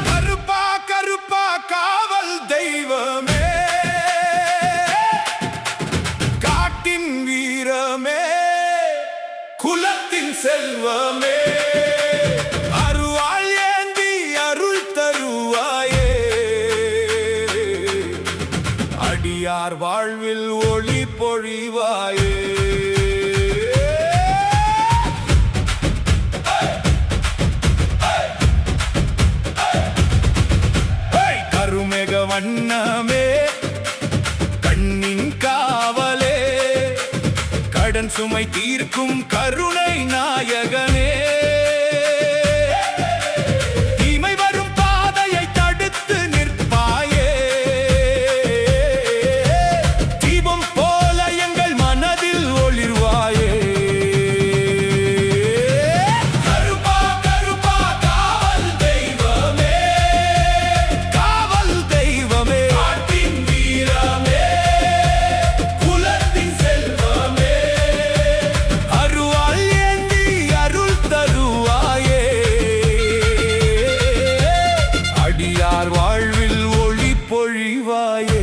கருப்பா கருப்பா காவல் தெய்வமே, காட்டின் வீரமே, குலத்தின் செல்வமே, அருவாள் ஏந்தி அருள் தருவாயே, அடியார் வாழ்வில் ஒளி பொழிவாயே. கருமேக வண்ணமே, கண்ணின் காவலே, கடன் சுமை தீர்க்கும் கருணை நாயகனே, தீமை வரும் பாதையை தடுத்து நிற்பாயே, தீபம் போல எங்கள் மனதில் ஒளிர்வாயே. கருப்பா கருப்பா காவல் தெய்வமே, காவல் தெய்வமே, காட்டின் வீரமே, குலத்தின் செல்வமே, அருவாள் ஏந்தி அருள் தருவாயே, அடியார் வாழ்வில் ஒளி பொழிவாயே.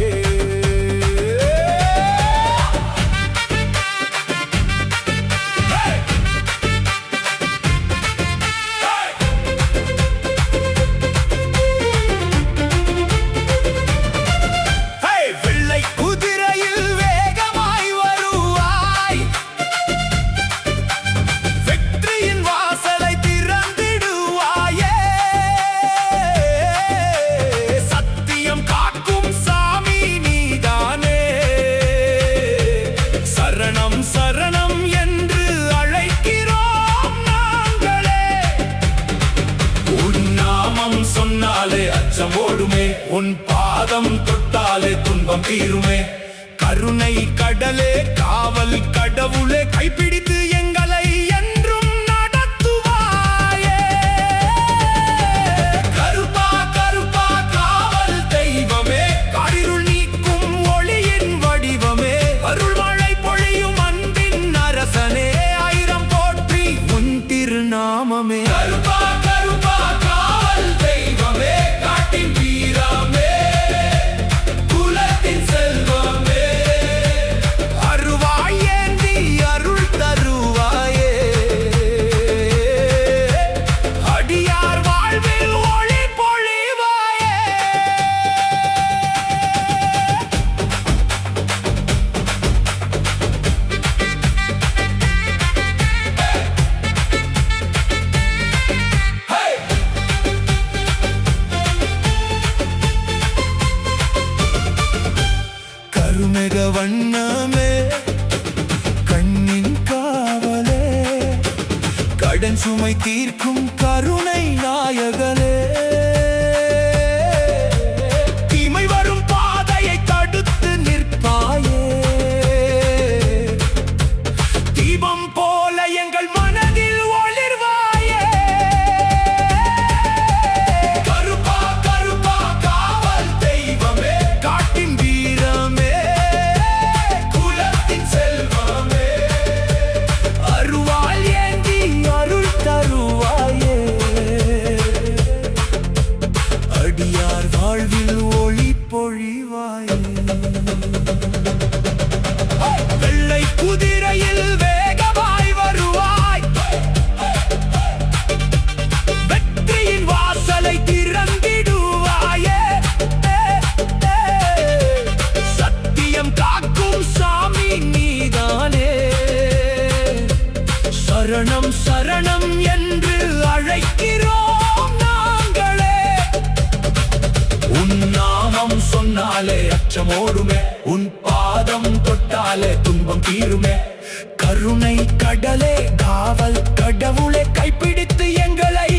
வெள்ளை குதிரையில் வேகமாய் வருவாய், வெற்றியின் வாசலை திறந்திடுவாயே, சத்தியம் காக்கும் சாமி நீதானே, சரணம் சரணம் என்று அழைக்கிறோம் நாங்களே, உன் நாமம் சொன்னாலே அச்சம் ஓடுமே, உன் பாதம் தொட்டாலே துன்பம் தீருமே, கருணை கடலே காவல் கடவுளே, கைப்பிடித்து எங்களை என்றும் நடத்துவாயே. கருப்பா கருப்பா காவல் தெய்வமே, காரிருள் நீக்கும் ஒளியின் வடிவமே, அருள் மழை பொழியும் அன்பின் அரசனே, ஆயிரம் போற்றி உன் திருநாமமே. கருப்பா கருப்பா காவல் தெய்வமே, காட்டின் வீரமே, குலத்தின் செல்வமே, அருவாள் ஏந்தி அருள் தருவாயே, அடியார் வாழ்வில் ஒளி பொழிவாயே. கருமேக வண்ணமே, கண்ணின் காவலே, கடன் சுமை தீர்க்கும் கருணை நாயகனே, தீமை வரும் பாதையை தடுத்து நிற்பாயே, தீபம் போல எங்கள் மனதில் ஒளிர்வாயே. கருப்பா கருப்பா காவல் தெய்வமே, காட்டின் வீரமே, குலத்தின் செல்வமே, அருவாள் ஏந்தி அருள் தருவாயே, அடியார் வாழ்வில் ஒளி பொழிவாயே. வெள்ளை குதிரையில் வேகமாய் வருவாய், வெற்றியின் வாசலை திறந்திடுவாயே, சத்தியம் காக்கும் சாமி நீதானே, சரணம் சரணம் என்று அழைக்கிறோம் நாங்களே, உன் நாமம் சொன்னாலே அச்சம் ஓடுமே, உன் பாதம் தொட்டாலே துன்பம் தீருமே, கருணை கடலே காவல் கடவுளே, கைப்பிடித்து எங்களை